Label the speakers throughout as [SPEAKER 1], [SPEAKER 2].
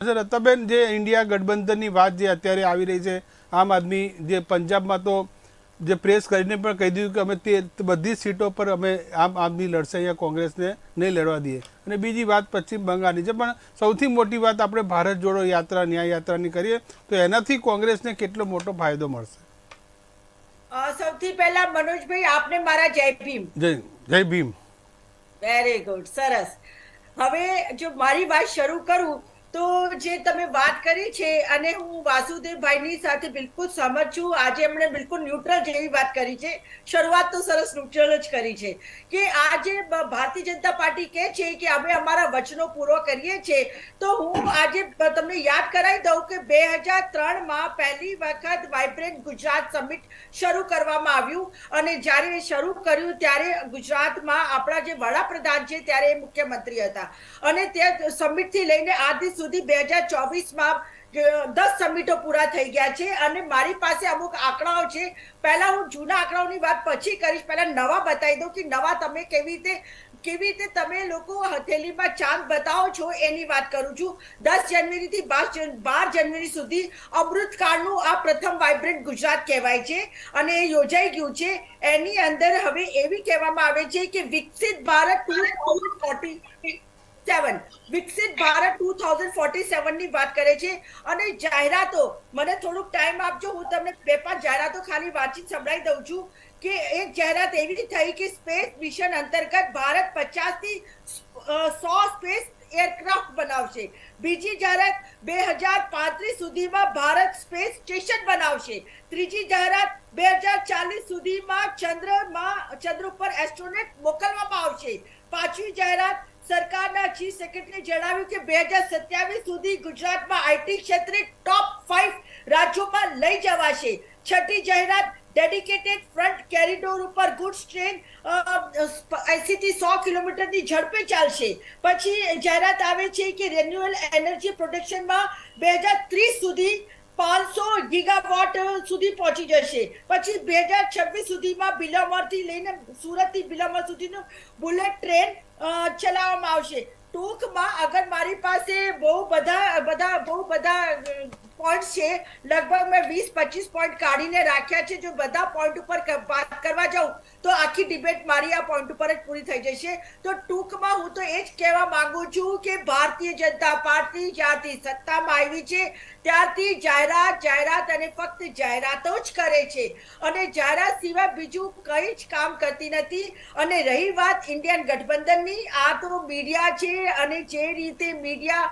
[SPEAKER 1] રતાબેન, જે ઇન્ડિયા ગઠબંધનની વાત જે અત્યારે આવી રહી છે, આમ આદમી જે પંજાબમાં તો જે પ્રેસ કરીને પણ કહી દીધું કે અમે તે બધી સીટો પર અમે આમ આદમી લડશે, અહીંયા કોંગ્રેસને નહીં લડવા દઈએ. અને બીજી વાત પશ્ચિમ બંગાળની છે, પણ સૌથી મોટી વાત આપણે ભારત જોડો યાત્રા, ન્યાય યાત્રાની કરીએ તો એનાથી કોંગ્રેસને કેટલો મોટો ફાયદો મળશે?
[SPEAKER 2] સૌથી પહેલા મનોજભાઈ આપને મારા જય ભીમ.
[SPEAKER 1] જય ભીમ.
[SPEAKER 2] વેરી ગુડ, સરસ. હવે જો મારી વાત શરૂ કરું તો જે તમે વાત કરી છે અને હું વાસુદેવભાઈની સાથે બિલકુલ સહમત છું. આજે એમણે બિલકુલ ન્યુટ્રલ જેવી વાત કરી છે. શરૂઆત તો સરસ ન્યુટ્રલ જ કરી છે કે આજે ભારતીય જનતા પાર્ટી કહે છે કે અમે અમારા વચનો પૂરો કરીએ છીએ. તો હું આજે તમને યાદ કરાવી દઉં કે 2003માં પહેલી વખત વાઇબ્રન્ટ ગુજરાત સમિટ શરૂ કરવામાં આવ્યું અને જ્યારે શરૂ કર્યું ત્યારે ગુજરાતમાં આપણા જે વડાપ્રધાન છે ત્યારે એ મુખ્યમંત્રી હતા અને તે સમિટથી લઈને આજ સુધી 2024માં 10 સમિટો પૂરા થઈ ગયા છે અને મારી પાસે અમુક આંકડાઓ છે. પહેલા હું જૂના આંકડાઓની વાત પછી કરીશ, પહેલા નવા બતાવી દઉં કે નવા તમે કેવી રીતે તમે લોકો હથેલીમાં ચાંદ બતાવો છો એની વાત કરું છું. 10 જાન્યુઆરીથી 12 જાન્યુઆરી સુધી અમૃતકાળનું આ પ્રથમ વાઇબ્રન્ટ ગુજરાત કહેવાય છે અને એ યોજાઈ ગયું છે. એની અંદર હવે એવી કહેવામાં આવે છે કે વિકસિત ભારત 2047 ની વાત કરે છે અને જાહેરાતો, મને થોડુંક ટાઈમ આપજો, હું તમને 2-5 જાહેરાતો ખાલી વાંચી સંભળાવી દઉં છું કે એક જાહેરાત એવી થઈ કે સ્પેસ મિશન અંતર્ગત ભારત 50 થી 100 સ્પેસ એરક્રાફ્ટ બનાવશે. બીજી જાહેરાત 2035 સુધીમાં ભારત સ્પેસ સ્ટેશન બનાવશે. ત્રીજી જાહેરાત 2040 સુધીમાં ચંદ્ર ઉપર એસ્ટ્રોનેટ મોકલવામાં આવશે. પાંચમી જાહેરાત સરકારના ચીફ સેક્રેટરીએ જણાવ્યું કે 2027 સુધી ગુજરાતમાં આઈટી ક્ષેત્રે ટોપ 5 રાજ્યોમાં લઈ જવાશે. છઠ્ઠી જાહેરાત ડેડિકેટેડ ફ્રન્ટ કોરિડોર ઉપર ગુડ્સ ટ્રેન 80 થી 100 કિલોમીટરની ઝડપે ચાલશે. પછી જાહેરાત આવે છે કે રિન્યુએબલ એનર્જી પ્રોડક્શનમાં 2030 સુધી 500 ગીગાવોટ સુધી પહોંચી જશે. પછી 2026 સુધીમાં બિલામરથી લઈને સુરતથી બિલામર સુધીનું બુલેટ ટ્રેન ચલાવવામાં આવશે. ટૂંકમાં અગર મારી પાસે બહુ બધા પોઈન્ટ છે, લગભગ મેં 20-25 પોઈન્ટ કાઢીને રાખ્યા છે. જો બધા પોઈન્ટ ઉપર વાત કરવા જાઉં તો આખી ડિબેટ મારી આ પોઈન્ટ ઉપર જ પૂરી થઈ જશે. તો ટૂંકમાં હું તો એ જ કહેવા માંગુ છું કે ભારતીય જનતા પાર્ટી જ્યારથી સત્તામાં આવી છે ત્યારથી જાહેરાત અને ફક્ત જાહેરાતો જ કરે છે અને જાહેરાત સિવાય બીજું કંઈ જ કામ કરતી નથી. અને રહી વાત ઇન્ડિયન ગઠબંધનની, આ તો મીડિયા છે અને જે રીતે મીડિયા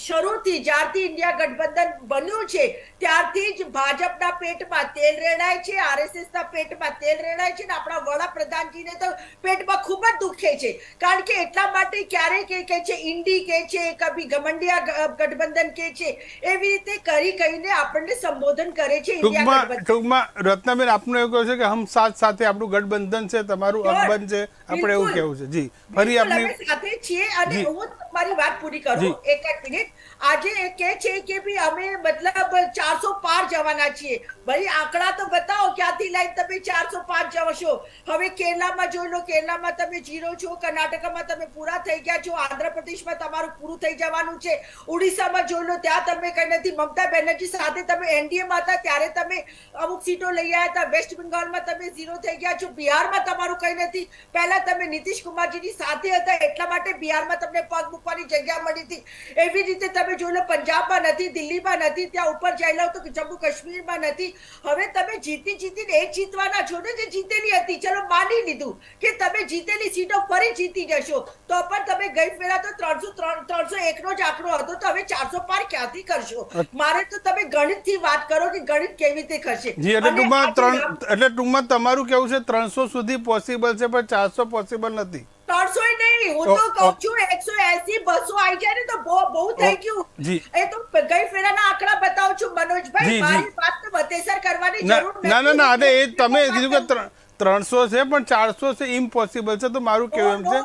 [SPEAKER 2] શરૂથી જ્યારથી ઇન્ડિયા ગઠબંધન બન્યું છે ત્યારથી જ ભાજપના પેટમાં તેલ રેડાય છે, આરએસએસના પેટમાં તેલ રેડાય છે અને આપણા વડાપ્રધાનજીને તો પેટમાં ખૂબ જ દુખે છે. કારણ કે એટલા માટે ક્યારેક કહે છે ઇન્ડી કહે છે, કભી ગમંડિયા ગઠબંધન કહે છે, એવી રીતે કહીને આપણને સંબોધન કરે છે.
[SPEAKER 1] ટૂંકમાં રત્નાબેન, આપનું એવું કહ્યું છે કે હમ સાથે આપણું ગઠબંધન છે, તમારું અકબંધ છે, આપણે એવું કેવું છે? જી, ફરી આપની
[SPEAKER 2] સાથે છીએ અને હું મારી વાત પૂરી કરું એક મિનિટ. આજે એ કહે છે કે ભઈ અમે મતલબ 400 પાર જવાના છીએ. ભાઈ આંકડા તો બતાવો, ક્યાંથી લઈને તમે 405 જશો? હવે કેરલામાં જોઈ લો, કેરલામાં તમે 0 છો, કર્ણાટકમાં તમે પૂરા થઈ ગયા છો, આંધ્રપ્રદેશમાં તમારું પૂરું થઈ જવાનું છે, ઉડીસામાં જોઈ લો ત્યાં તમે કઈ નથી. મમતા બેનર્જી સાથે તમે એનડીએમાં હતા ત્યારે તમે અમુક સીટો લઈ આવ્યા હતા. વેસ્ટ બંગાળમાં તમે 0 થઈ ગયા છો. બિહારમાં તમારું કઈ નથી. પહેલા તમે નીતિશ કુમારજીની સાથે હતા એટલા માટે બિહારમાં તમને પગ મૂકવાની જગ્યા મળી હતી. એવી રીતે તમે જોઈ લો પંજાબમાં નથી, દિલ્હીમાં નથી, ત્યાં ઉપર જઈ લો તો જમ્મુ કાશ્મીરમાં નથી. હવે તમે જીતીને એ જીતવાના છો ને જે જીતેલી હતી. ચલો માની લીધું કે તમે જીતેલી સીટો ફરી જીતી જશો, તો પણ તમે ગઈ ફેરા તો 301 નો જ આંકડો હતો, તો હવે 400 પાર ક્યાંથી કરશો? મારે તો તમે ગણિતથી વાત કરો કે ગણિત કેવી રીતે કરશે.
[SPEAKER 1] એટલે ટૂંકમાં તમારું કેવું છે 300 સુધી પોસિબલ છે પણ 400 પોસિબલ નથી?
[SPEAKER 2] 300 નહીં, હું તો કહું છું 180 200 આવી જાય ને તો બહુ થઈ ગયું. એ તો ગઈ ફેરાના આંકડા બતાવું છું મનોજભાઈ, મારી વાત તો વતેસર કરવાની જરૂર નથી.
[SPEAKER 1] ના, અને એ તમે કીધું કે 300 છે પણ 400 છે ઇમ્પોસિબલ છે, તો મારું કેવું એમ છે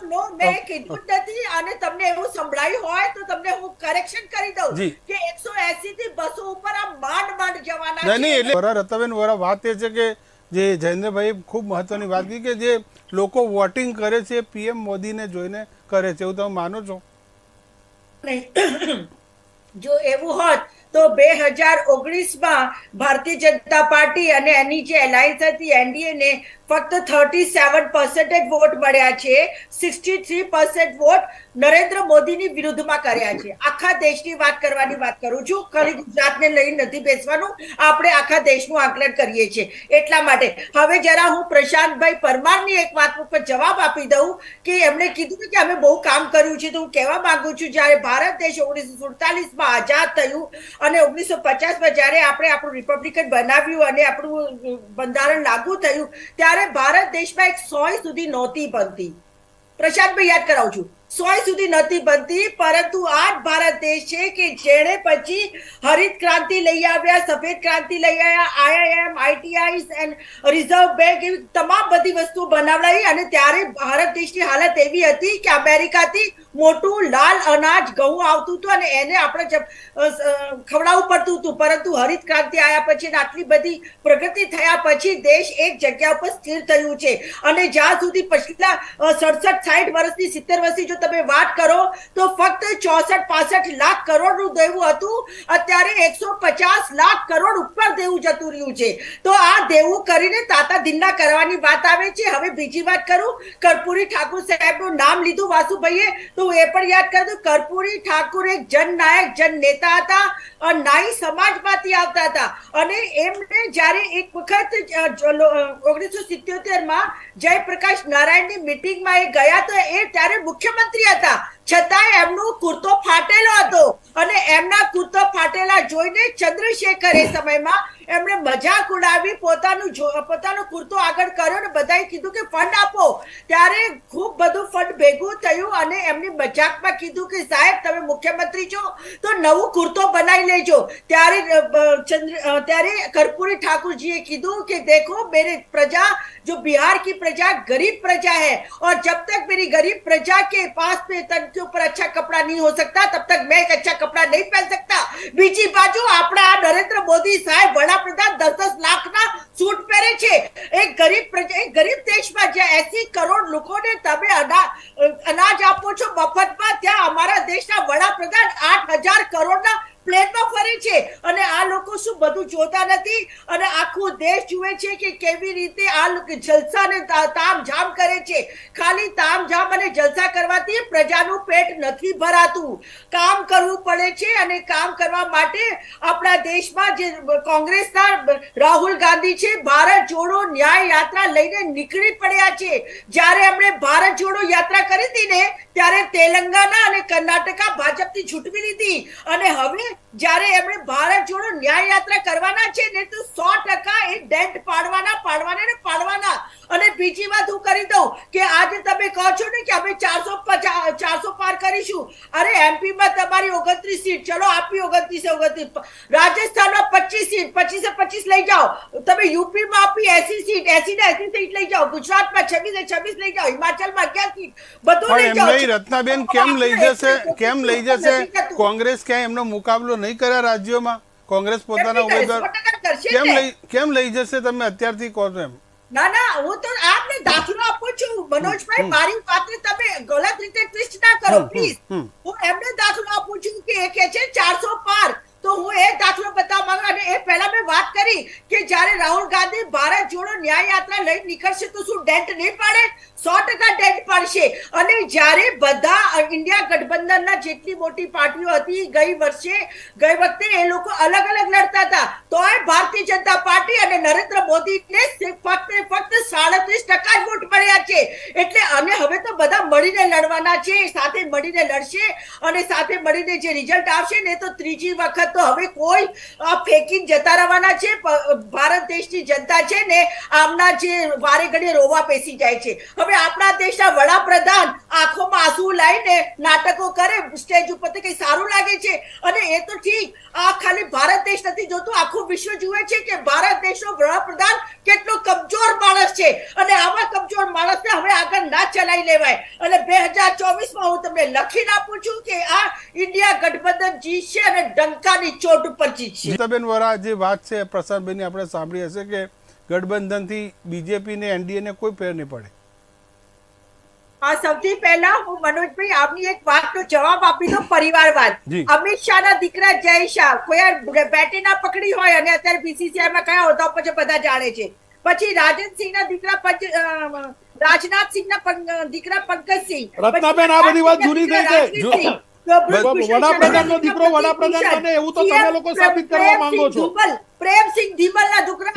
[SPEAKER 2] મેં કીધું નથી. અને તમને એવું સંભળાયું હોય તો તમને હું કરેક્શન કરી દઉં કે 180 થી 200 ઉપર આ માંડ જવાના છે.
[SPEAKER 1] નહીં, એટલે રતાબેન વાત એ છે કે જે જયેન્દ્રભાઈ ખૂબ મહત્વની વાત કરી કે જે લોકો વોટિંગ કરે છે પીએમ મોદીને જોઈને કરે છે, એવું તમે માનો છો?
[SPEAKER 2] નહીં, જો એવું હોત તો 2019માં ભારતીય જનતા પાર્ટી અને એની જે એલાયન્સ હતી એનડીએ ને ફક્ત 37% વોટ મળ્યા છે. 63% વોટ નરેન્દ્ર મોદીની વિરુદ્ધમાં કર્યા છે. આખા દેશની વાત કરવાની વાત કરું છું, ખાલી ગુજરાતને લઈને નથી બેસવાનું, આપણે આખા દેશનું આકલન કરીએ છીએ. એટલા માટે હવે જરા હું પ્રશાંતભાઈ પરમારની એક વાત ઉપર જવાબ આપી દઉં કે એમણે કીધું કે અમે બહુ કામ કર્યું છે. તો હું કહેવા માંગુ છું, જ્યારે ભારત દેશ 1947માં આઝાદ થયું અને 1950માં જ્યારે આપણે આપણું રિપબ્લિકન બનાવ્યું અને આપણું બંધારણ લાગુ થયું, ત્યારે ભારત દેશમાં એક 100 સુધી નહોતી બનતી. પ્રશાંતભાઈ યાદ કરાવું છું, 100 સુધી નથી બનતી, પરંતુ આ જ ભારત દેશ છે કે જેણે પછી હરિત ક્રાંતિ લઈ આવ્યા, સફેદ ક્રાંતિ લઈ આવ્યા, IIM, ITIs and reserve bank, એવી તમામ બધી વસ્તુ બનાવડાવી. અને ત્યારે ભારત દેશની હાલત એવી હતી કે અમેરિકાથી મોટું લાલ અનાજ ઘઉં આવતું હતું અને એને આપણે ખવડાવવું પડતું હતું. પરંતુ હરિત ક્રાંતિ આવ્યા પછી આટલી બધી પ્રગતિ થયા પછી દેશ એક જગ્યા ઉપર સ્થિર થયું છે. અને જ્યાં સુધી પછીલા 67-60 વર્ષની 70 વર્ષની જો તમે વાત કરો તો ફક્ત 64-65 લાખ કરોડનું દેવું હતું, અત્યારે 150 લાખ કરોડ ઉપર દેવું જતું રહ્યું છે. તો આ દેવું કરીને તાતા દિનના કરવાની વાત આવે છે. હવે બીજી વાત કરું, કર્પૂરી ઠાકુર સાહેબનું નામ લીધું વાસુભાઈએ, તો એ પણ યાદ કરી દઉં, કર્પૂરી ઠાકુર એક જનનાયક જન નેતા હતા, નાઈ સમાજમાંથી આવતા હતા. અને એમને જ્યારે એક વખત 1977માં જયપ્રકાશ નારાયણની મીટિંગમાં એ ગયા તો એ ત્યારે મુખ્યમંત્રી હતા, છતાં એમનો કુર્તો ફાટેલો હતો અને એમના કુર્તો ફાટેલા જોઈને ચંદ્રશેખર એ સમયમાં એમણે મજાક ઉડાવી, પોતાનો કુર્તો આગળ કર્યો અને બધાએ કીધું કે ફંડ આપો. ત્યારે ખૂબ બધું ફંડ ભેગું થયું અને એમની મજાકમાં કીધું કે સાહેબ તમે મુખ્યમંત્રી છો તો નવું કુર્તો બનાવી લેજો. ત્યારે कर्पूरी ठाकुर जी કીધું કે देखो मेरे प्रजा जो बिहार की प्रजा गरीब प्रजा है और जब तक मेरी गरीब प्रजा के पास में तन के ऊपर अच्छा कपड़ा नहीं हो सकता तब तक मैं एक अच्छा कपड़ा नहीं पहन सकता. બીજી બાજુ આપણા નરેન્દ્ર મોદી સાહેબ વડાપ્રધાન 10-10 લાખના સૂટ પહેરે છે. એક ગરીબ પ્રજા, એક ગરીબ દેશમાં જ્યાં 80 કરોડ લોકોને તમે અનાજ આપો છો મફતમાં, ત્યાં અમારા દેશના વડાપ્રધાન 8,000 કરોડના પ્લેનમાં ફરે છે. અને આ લોકો શું બધું જોતા નથી અને આખું દેશ જુએ છે કે કેવી રીતે આ લોકો જલસા ને તામઝામ કરે છે. ખાલી તામઝામ અને જલસા કરવાથી પ્રજાનું પેટ નથી ભરાતું, કામ કરવું પડે છે. અને કામ કરવા માટે આપણા દેશમાં જે કોંગ્રેસના રાહુલ ગાંધી છે, ભારત જોડો ન્યાય યાત્રા લઈને નીકળી પડ્યા છે. જ્યારે એમણે ભારત જોડો યાત્રા કરી હતી ને ત્યારે તેલંગાના અને કર્ણાટકા ભાજપથી છૂટવી લીધી અને હવે જ્યારે એમણે ભારત જોડો ન્યાય યાત્રા કરવાના છે ને તો 100% એ ડેન્ટ પાડવાના. અને બીજી વાત હું કરી દઉં કે આજે તમે કહો છો ને કે અમે 400 પાર કરીશું. અરે એમપી માં તમારી 29 સીટ, ચલો આપી 29. રાજસ્થાનમાં 25 સીટ, 25 લઈ જાઓ. તમે યુપી માં આપી 80 સીટ, 80 સીટ લઈ જાઓ. ગુજરાતમાં 26 લઈ જાઓ. હિમાચલમાં 11 સીટ, બધું લઈ જાઓ.
[SPEAKER 1] રત્નાબેન કેમ લઈ જશે કોંગ્રેસ? ક્યાંય એમનો મુકાબલો નહીં કરે રાજ્યોમાં? કોંગ્રેસ પોતાના ઉમેદવાર કેમ લઈ જશે? તમે અત્યારથી કહો છો એમ?
[SPEAKER 2] ના હું તો આપને દાખલો આપું છું મનોજભાઈ, મારી વાતને તમે ગલત રીતે ટ્વિસ્ટ ના કરો પ્લીઝ. હું એમને દાખલો આપું છું કે એ કે છે 400 પાર, તો હું એ દાખલો બતાવવા માંગુ. અને એ પહેલા મેં વાત કરી કે જ્યારે રાહુલ ગાંધી ભારત જોડો ન્યાય યાત્રા લઈને નીકળશે તો શું ડેન્ટ નહીં પાડે? 100% ડેન્ટ પાડશે. અને જ્યારે બધા ઇન્ડિયા ગઠબંધનના જેટલી મોટી પાર્ટીઓ હતી ગઈ વખતે એ લોકો અલગ લડતા હતા, તોય ભારતીય જનતા પાર્ટી અને નરેન્દ્ર મોદીને ફક્ત 37% જ વોટ મળ્યા છે. એટલે અને હવે તો બધા મળીને લડવાના છે, સાથે મળીને લડશે. અને સાથે મળીને જે રિઝલ્ટ આવશે ને તો ત્રીજી વખત તો હવે કોઈ ફેંકીને જતા રહેવાના છે. ભારત દેશની જનતા છે ને આમના જે વારે ઘડીએ રોવા બેસી જાય છે. હવે આપણા દેશના વડાપ્રધાન આંખોમાં આંસુ લાવીને નાટકો કરે સ્ટેજ ઉપર, તો કઈ સારું લાગે છે? અને એ તો ઠીક, આ ખાલી ભારત દેશ નથી જોતું, આખું વિશ્વ જુએ છે કે ભારત દેશનો વડાપ્રધાન કેટલો કમજોર માણસ છે. અને આવા કમજોર માણસને હવે આગળ ના ચલાવી લેવાય. અને 2024માં હું તમને લખીને આપું છું કે આ ઇન્ડિયા ગઠબંધન જીતશે અને ડંકાની ચોટ ઉપર જીતશે.
[SPEAKER 1] ગીતાબેન વોરા જે વાત છે પ્રશાંતભાઈની આપણે સાંભળી હશે કે ગઠબંધનથી બીજેપી ને એનડીએ ને કોઈ ફેર નહીં પડે.
[SPEAKER 2] સૌથી પહેલા હું મનોજભાઈ આપની એક વાતનો જવાબ આપી દઉં પરિવારવાદ.
[SPEAKER 1] જી.
[SPEAKER 2] અમિત શાહના દીકરા જય શાહ કોઈ બેટી ના પકડી હોય અને અત્યારે બીસીસીઆઈ માં કયા હોદ્દા પર છે બધા જાણે છે. પછી રાજનસિંહના દીકરા રાજનાથસિંહના દીકરા પંકજસિંહ.
[SPEAKER 3] રત્નાબેન આ બધી વાત જૂની થઈ છે. વડાપ્રધાનનો દીકરો વડાપ્રધાન બને એવું તો તમે લોકો સાબિત કરવા માંગો છો.
[SPEAKER 2] પ્રેમસિંહ ધીમલના દીકરા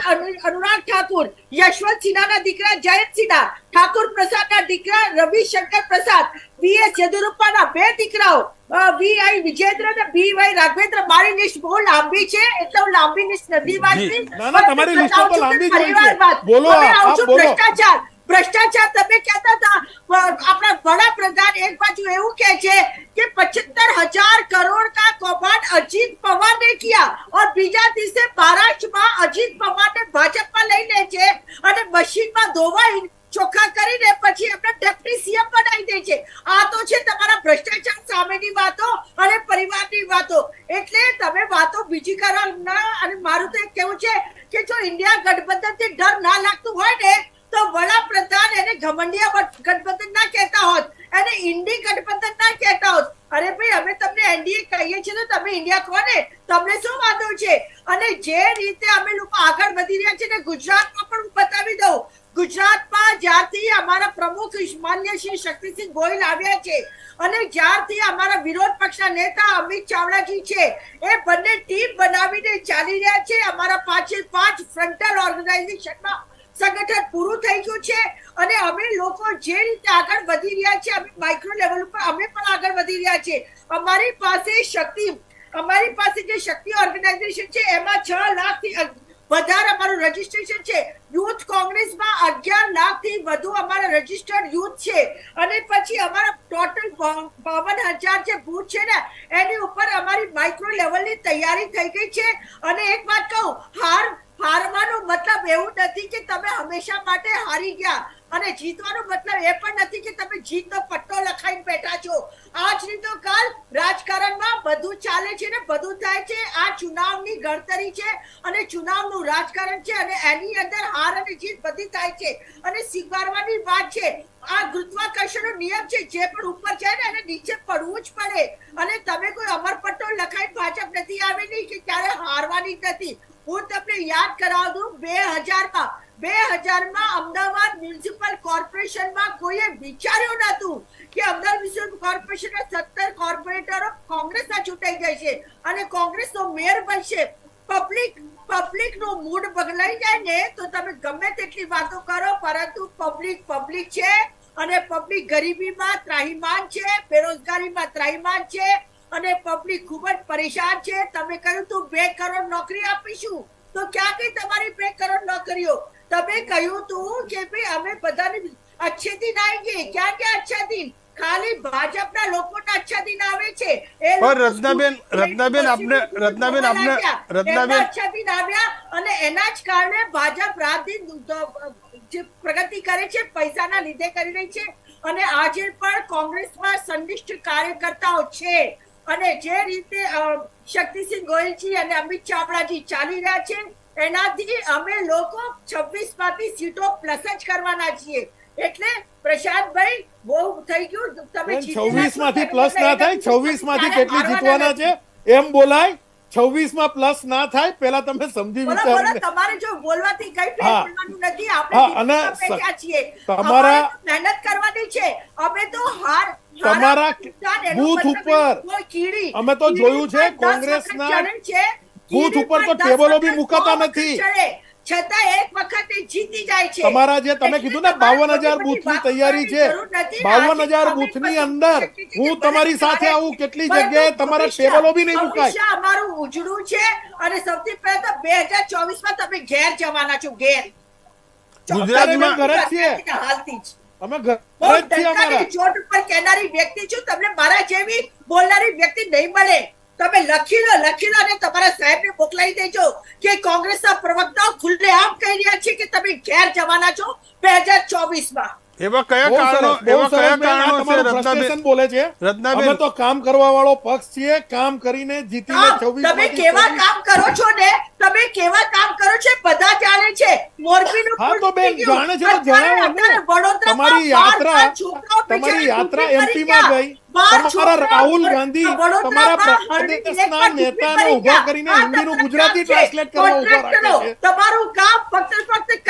[SPEAKER 2] અનુરાગ ઠાકુર, યશવંત સિન્હાના દીકરા જયંત સિન્હા, ઠાકુર પ્રસાદના દીકરા રવિશંકર પ્રસાદ, વીએસ યેદુરપ્પાના બે દીકરાઓ વીઆઈ વિજેન્દ્ર અને બીવાય રાઘવેન્દ્ર. મારી લિસ્ટ બહુ લાંબી છે એટલે હું લાંબી લિસ્ટ નથી વાંચતી.
[SPEAKER 3] ના, તમારી લિસ્ટ તો લાંબી જ હોય છે. બોલો આપ બોલો.
[SPEAKER 2] ભ્રષ્ટાચાર તમે કહેતા હતા આપણા વડાપ્રધાન એક બાજુ એવું કહે છે कि 75,000 करोड़ का कौभांड अजीत पवार ने किया और बीजा દિવસે મહારાષ્ટ્રમાં અજીત પવારને ભાજપમાં લઈ લે છે અને મશીનમાં ધોવાઈ ચોખ્ખા કરીને પછી એમને ડેપ્યુટી સીએમ બનાવી દે છે. આ તો છે તમારા ભ્રષ્ટાચાર સામેની વાતો અને પરિવારની વાતો. એટલે તમે વાતો બીજી કરવા ના. અને મારું તો એક કહેવું છે કે જો ઇન્ડિયા ગઠબંધનથી ડર ના લાગતું હોય ને તો વડાપ્રધાન એને ઘમંડિયા ગઠબંધન ના કહેતા હોત, એને ઇન્ડી ગઠબંધન ના કહેતા હોત. અરે ભાઈ અમે તમને એનડીએ કહીએ છીએ તો તમે ઇન્ડિયા કહો ને, તમને શું વાંધો છે? અને જે રીતે અમે લોકો આગળ વધી રહ્યા છે ને ગુજરાતમાં પણ હું બતાવી દઉં. ગુજરાતમાં જ્યારથી અમારા પ્રમુખ માન્ય શ્રી શક્તિસિંહ ગોહિલ આવ્યા છે અને જ્યારથી અમારા વિરોધ પક્ષના નેતા અમિત ચાવડાજી છે એ બંને ટીમ બનાવીને ચાલી રહ્યા છે. અમારા 5 ફ્રન્ટલ ઓર્ગેનાઇઝેશનમાં સંગઠન પૂરું થઈ ગયું છે અને અમે લોકો જે રીતે આગળ વધી રહ્યા છે, અમે માઇક્રો લેવલ ઉપર અમે પણ આગળ વધી રહ્યા છે. અમારી પાસે જે શક્તિ ઓર્ગેનાઇઝેશન છે એમાં 6 લાખથી વધારે અમારું રજીસ્ટ્રેશન છે. યુથ કોંગ્રેસમાં 11 લાખથી વધુ અમારા રજીસ્ટર્ડ યુથ છે અને પછી અમારા ટોટલ 52,000 જે બૂથ છે ને એની ઉપર અમારી માઇક્રો લેવલની તૈયારી થઈ ગઈ છે. અને એક વાત કહું, હારવાનો મતલબ એવું નથી કે તમે હંમેશા માટે હારી ગયા અને જીતવાનો મતલબ એ પણ નથી કે તમે જીતનો પટ્ટો લખાઈને બેઠા છો. આજ નહીં તો કાલ રાજકારણમાં બધું ચાલે છે ને બધું થાય છે. આ ચુનાવની ગણતરી છે અને ચુનાવનું રાજકારણ છે અને એની અંદર હાર અને જીત બધી થાય છે અને સ્વીકારવાની વાત છે. આ ગુરુત્વાકર્ષણનો નિયમ છે, જે પણ ઉપર જાય ને એને નીચે પડવું જ પડે. અને તમે કોઈ અમરપટ્ટો લખાઈને ભાજપ નથી આવેલી કે ક્યારે હારવાની નથી. હું તમને યાદ કરાવ દઉં 2000માં અમદાવાદ મ્યુનિસિપલ કોર્પોરેશનમાં કોઈએ વિચાર્યું નતું કે અમદાવાદ મ્યુનિસિપલ કોર્પોરેશનના 17 કોર્પોરેટરો કોંગ્રેસના ચૂંટાઈ જાય છે અને કોંગ્રેસનો મેયર બનશે. પબ્લિક નો મૂડ બદલાઈ જાય ને તો તમે ગમે તેટલી વાતો કરો, પરંતુ પબ્લિક છે અને પબ્લિક ગરીબીમાં ત્રાહિમાન છે, બેરોજગારીમાં ત્રાહિમાન છે અને પબ્લિક ખૂબ જ પરેશાન છે. તમે કહ્યું તું 2 કરોડ નોકરી આપીશું, તો ક્યાં ગઈ તમારી 2 કરોડ નોકરીઓ? તમે કહ્યું તું કે ભાઈ અમે બધાને અચ્છે દિન આएंगे. ક્યાં અચ્છા દિન? ખાલી ભાજપના લોકોના અચ્છા દિન આવે છે.
[SPEAKER 1] રત્નાબેન
[SPEAKER 2] અચ્છા દિન આવ્યા અને એના જ કારણે ભાજપ રાત દિન જે પ્રગતિ કરે છે પૈસાના લીધે કરી રહી છે. અને આજે પણ કોંગ્રેસમાં સંનિષ્ઠ કાર્યકર્તાઓ છે અને જે રીતે શક્તિસિંહ ગોહિલજી અને અમિત ચાવડાજી ચાલી રહ્યા છે એનાથી અમે લોકો 26 માંથી સીટો પ્લસ જ કરવાના છીએ. એટલે પ્રશાંતભાઈ બહુ થઈ ગયું. તમે
[SPEAKER 3] 26 માંથી પ્લસ ના થાય, 26 માંથી કેટલી જીતવાના છે એમ બોલાય. 26 માં પ્લસ ના થાય પેલા તમે સમજી વિચારો.
[SPEAKER 2] તમારે જો બોલવાથી કઈ બોલવાનું નથી. આપણે છીએ
[SPEAKER 3] તમારા
[SPEAKER 2] મહેનત કરવાની છે. અમે તો
[SPEAKER 3] તમારા બૂથ ઉપર અમે તો જોયું છે કોંગ્રેસના બૂથ ઉપર તો ટેબલો બી મુકાતા નથી
[SPEAKER 2] છતાં એક વખત જીતી જાય છે.
[SPEAKER 3] તમારા જે તમે કીધું ને 52,000 બૂથની તૈયારી છે, 52,000 બૂથની અંદર હું તમારી સાથે આવું કેટલી જગ્યાએ તમારા ટેબલો બી નહીં મુકાય.
[SPEAKER 2] અમારું ઉજળું છે અને સૌથી પહેલા તો 2024માં તમે ઘેર જવાના છો. ઘેર
[SPEAKER 3] ગુજરાતમાં ઘર જ છીએ,
[SPEAKER 2] હાલથી જ
[SPEAKER 3] અમે ઘર જ છીએ. અમારા
[SPEAKER 2] ચોટ ઉપર કહેનારી વ્યક્તિ છું. તમને મારા જેવી બોલનારી વ્યક્તિ નહીં મળે. તમે લખી લો અને તમારા સાહેબને મોકલાવી દેજો કે કોંગ્રેસના પ્રવક્તાઓ ખુલ્લેઆમ કહી રહ્યા છે કે તમે ઘેર જવાના છો 2024માં.
[SPEAKER 1] એવા કયા
[SPEAKER 3] બહુ
[SPEAKER 1] કારણો
[SPEAKER 3] સરસ, બહુ
[SPEAKER 1] એવા
[SPEAKER 3] સરસ
[SPEAKER 1] કયા
[SPEAKER 3] બેન, આ
[SPEAKER 1] કારણો છે
[SPEAKER 3] તમારું
[SPEAKER 1] રત્નાબેન?
[SPEAKER 3] frustration બોલે છે.
[SPEAKER 1] રત્નાબેન.
[SPEAKER 3] અમે તો કામ કરવા વાળો પક્ષ છીએ, કામ કરીને જીતીને
[SPEAKER 2] કામ,
[SPEAKER 3] 24
[SPEAKER 2] તમે
[SPEAKER 3] માંથી
[SPEAKER 2] કેવા
[SPEAKER 3] 24
[SPEAKER 2] કામ કરો છો ને, તમે કેવા કામ કરો છો બધા જાણે છે. મોરબીનું
[SPEAKER 3] હા, તો
[SPEAKER 2] પુલ
[SPEAKER 3] બેન,
[SPEAKER 2] તૂટી ગયું.
[SPEAKER 3] જાણે છે તો
[SPEAKER 2] અત્યારે
[SPEAKER 3] જણાવો ને.
[SPEAKER 2] વડોદરામાં
[SPEAKER 3] તમારી
[SPEAKER 2] 12
[SPEAKER 3] યાત્રા
[SPEAKER 2] છોકરાઓ
[SPEAKER 3] તમારી
[SPEAKER 2] બિચારા
[SPEAKER 3] યાત્રા
[SPEAKER 2] ડૂબી
[SPEAKER 3] MP
[SPEAKER 2] મરી
[SPEAKER 3] માં
[SPEAKER 2] ગયા.
[SPEAKER 3] ગઈ.
[SPEAKER 2] 12
[SPEAKER 3] તમારા
[SPEAKER 2] છોકરાઓ
[SPEAKER 3] રાહુલ ગાંધી તમારા
[SPEAKER 2] વડોદરામાં હરણી
[SPEAKER 3] પ્રદેશના
[SPEAKER 2] લેકમાં ડૂબી
[SPEAKER 3] નેતાને
[SPEAKER 2] મરી
[SPEAKER 3] ઉભા
[SPEAKER 2] ગયા.
[SPEAKER 3] કરીને
[SPEAKER 2] આ
[SPEAKER 3] હિન્દીનું
[SPEAKER 2] તમારું
[SPEAKER 3] ગુજરાતી
[SPEAKER 2] કામ છે.
[SPEAKER 3] ટ્રાન્સલેટ કરવા ઉભા
[SPEAKER 2] કોન્ટ્રાક્ટરો,
[SPEAKER 3] રાખે છે.
[SPEAKER 2] તમારું કામ ફક્ત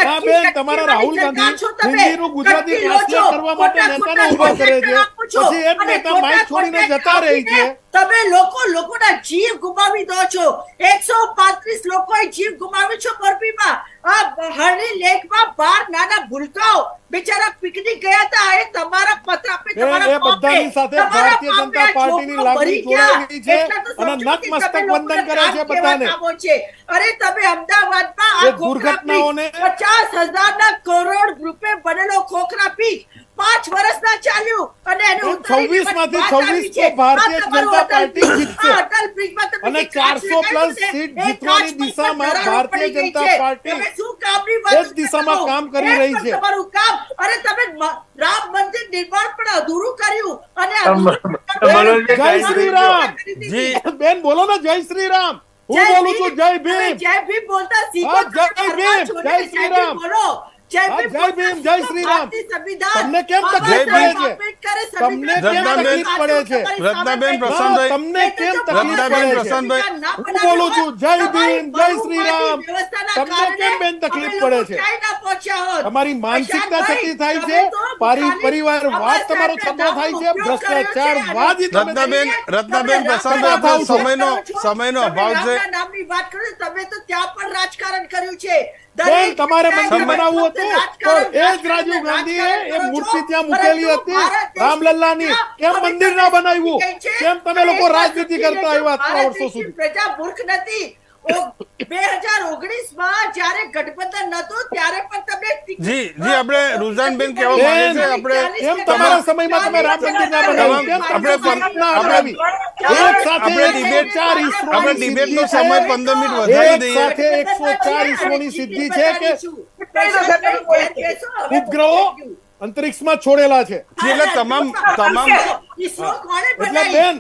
[SPEAKER 3] હા બેન, તમારા રાહુલ ગાંધી હિન્દીનું ગુજરાતી ટ્રાન્સલેટ કરવા માટે નેતાને ઉભા કરે છે. પછી એ જ નેતા માઇક છોડીને જતા રહે છે.
[SPEAKER 2] તમે લોકોના જીવ ગુમાવી દો છો. 135 લોકોએ જીવ ગુમાવ્યો છે મોરબીમાં. આ હરણી લેકમાં 12 નાના ભૂલકાઓ બિચારા પિકનિક ગયા હતા. એ તમારા પત્ર આપે,
[SPEAKER 3] એ
[SPEAKER 2] તમારા
[SPEAKER 3] બધાની સાથે ભારતીય જનતા પાર્ટીની લાગણી જોડાયેલી છે અને નતમસ્તક વંદન કરે છે બધાને.
[SPEAKER 2] અરે તમે અમદાવાદમાં
[SPEAKER 3] એ
[SPEAKER 2] આ
[SPEAKER 3] દુર્ઘટનાઓને
[SPEAKER 2] 50,000 કરોડ રૂપિયા બનેલો ખોખરા પીક 5 વર્ષના ચાલ્યું અને એને
[SPEAKER 3] 26 માંથી 26 તો ભારતીય જનતા પાર્ટી જીતશે. અને 400 પ્લસ સીટ જીતવાની દિશામાં ભારતીય જનતા પાર્ટી એ જ દિશામાં કામ કરી રહી છે.
[SPEAKER 2] તમારું કામ, અરે તમે રામ મંદિર નિર્માણ પણ અધૂરું કર્યું અને
[SPEAKER 3] જય શ્રી રામ.
[SPEAKER 1] જી.
[SPEAKER 3] બેન બોલો ને, જય શ્રી રામ. હું બોલું છું જય ભીમ.
[SPEAKER 2] જય ભીમ બોલતા શીખો.
[SPEAKER 3] હા, જય ભીમ, જય શ્રી રામ.
[SPEAKER 2] બોલો જય
[SPEAKER 3] હા,
[SPEAKER 2] ભીમ,
[SPEAKER 3] જય ભીમ, જય શ્રી રામ. તમને કેમ તકલીફ પડે છે? તમને કેમ તકલીફ પડે છે?
[SPEAKER 1] રત્નાબેન,
[SPEAKER 3] હા,
[SPEAKER 1] પ્રશાંતભાઈ.
[SPEAKER 3] તમને કેમ તકલીફ
[SPEAKER 1] રત્નાબેન,
[SPEAKER 3] પડે છે?
[SPEAKER 1] પ્રશાંતભાઈ.
[SPEAKER 3] હું બોલું છું જય ભીમ, જય શ્રી રામ. તમને કેમ બેન તકલીફ પડે છે? તમારી માનસિકતા છતી થાય છે, પરિવારવાદ તમારો છતો થાય છે, ભ્રષ્ટાચારવાદ ઈ તમે
[SPEAKER 1] રત્નાબેન, પ્રશાંતભાઈ, સમયનો અભાવ છે.
[SPEAKER 2] નામની વાત કરો, તમે તો ત્યાં પણ રાજકારણ કર્યું છે.
[SPEAKER 3] બેન, તમારે મંદિર બનાવવું હતું પણ એ જ રાજીવ ગાંધીએ એ મૂર્તિ ત્યાં મૂકેલી હતી રામલલ્લાની. કેમ મંદિર ના બનાવ્યું? કેમ તમે લોકો રાજનીતિ કરતા આવ્યા આટલા વર્ષો સુધી?
[SPEAKER 2] પ્રજા મૂર્ખ નથી. 2019 માં જ્યારે ગઠબંધન નતું ત્યારે પણ તમે
[SPEAKER 1] જી આપણે રુઝાનબેન કહેવા માંગે છે આપણે
[SPEAKER 3] એમ તમારા સમયમાં તમે રામ મંદિર ના બનાવ્યું, કેમ આપણે ના બનાવી? એક સાથે
[SPEAKER 1] આપણે
[SPEAKER 3] 104
[SPEAKER 1] આપણે
[SPEAKER 3] ઈસરોની
[SPEAKER 1] ડિબેટનો
[SPEAKER 3] સિદ્ધિ
[SPEAKER 1] સમય
[SPEAKER 3] છે.
[SPEAKER 1] 15 મિનિટ વધારી
[SPEAKER 3] એક
[SPEAKER 1] દઈએ.
[SPEAKER 3] સાથે 104 ઈસરોની સિદ્ધિ છે કે ઉપગ્રહો અંતરિક્ષમાં છોડેલા છે.
[SPEAKER 1] એટલે તમામ
[SPEAKER 3] એટલે બેન,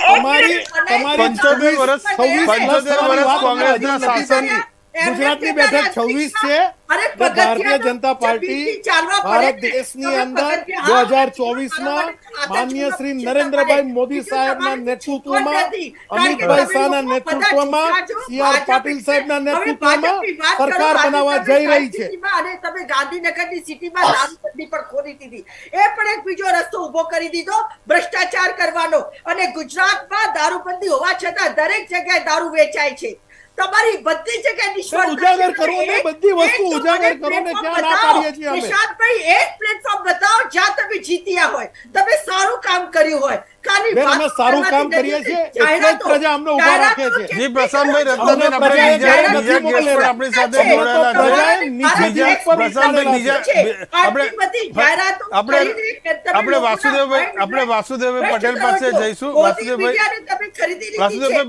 [SPEAKER 3] તમારી
[SPEAKER 1] 75 વર્ષ 75 વર્ષ કોંગ્રેસના શાસન.
[SPEAKER 3] ગુજરાતની બેઠક 26 છે. ભારતીય જનતા પાર્ટી ભારત દેશની અંદર 2024માં માનનીય શ્રી નરેન્દ્રભાઈ મોદી સાહેબના નેતૃત્વમાં, અમિતભાઈ શાહના નેતૃત્વમાં, CR પાટીલ સાહેબના નેતૃત્વમાં સરકાર બનાવવા જઈ રહી છે.
[SPEAKER 2] અને તમે ગાંધીનગરની સિટીમાં દારૂબંધી પણ ખોલી દીધી. એ પણ એક બીજો રસ્તો ઉભો કરી દીધો ભ્રષ્ટાચાર કરવાનો. અને ગુજરાતમાં દારૂબંધી હોવા છતાં દરેક જગ્યાએ દારૂ વેચાય છે. તમારી બધી જગ્યાએ નિષ્ફળતા
[SPEAKER 3] ઉજાગર કરો ને, બધી વસ્તુ ઉજાગર કરો ને, ક્યાં ના પાડીએ છીએ અમે?
[SPEAKER 2] નિશાંતભાઈ, એક પ્લેટફોર્મ બતાવો જ્યાં તમે જીત્યા હોય, તમે સારું કામ કર્યું હોય. ખાલી
[SPEAKER 3] બેન, અમે
[SPEAKER 2] વાત
[SPEAKER 3] સારું કામ
[SPEAKER 2] કરવાથી
[SPEAKER 3] કરીએ
[SPEAKER 2] નથી.
[SPEAKER 3] છીએ એટલે જ પ્રજા અમને ઉભા રાખે છે.
[SPEAKER 1] જી પ્રશાંતભાઈ, રત્નાબેન, આપણે બીજા બીજા ગેસ્ટ પણ આપણી સાથે જોડાયેલા છે.
[SPEAKER 3] પ્રજાએ નીચે
[SPEAKER 1] બીજા પ્રશાંતભાઈ, બીજા આપણે વાસુદેવભાઈ પટેલ પાસે જઈશું. વાસુદેવભાઈ
[SPEAKER 2] તમે ખરીદી લીધી છે.
[SPEAKER 1] પટેલ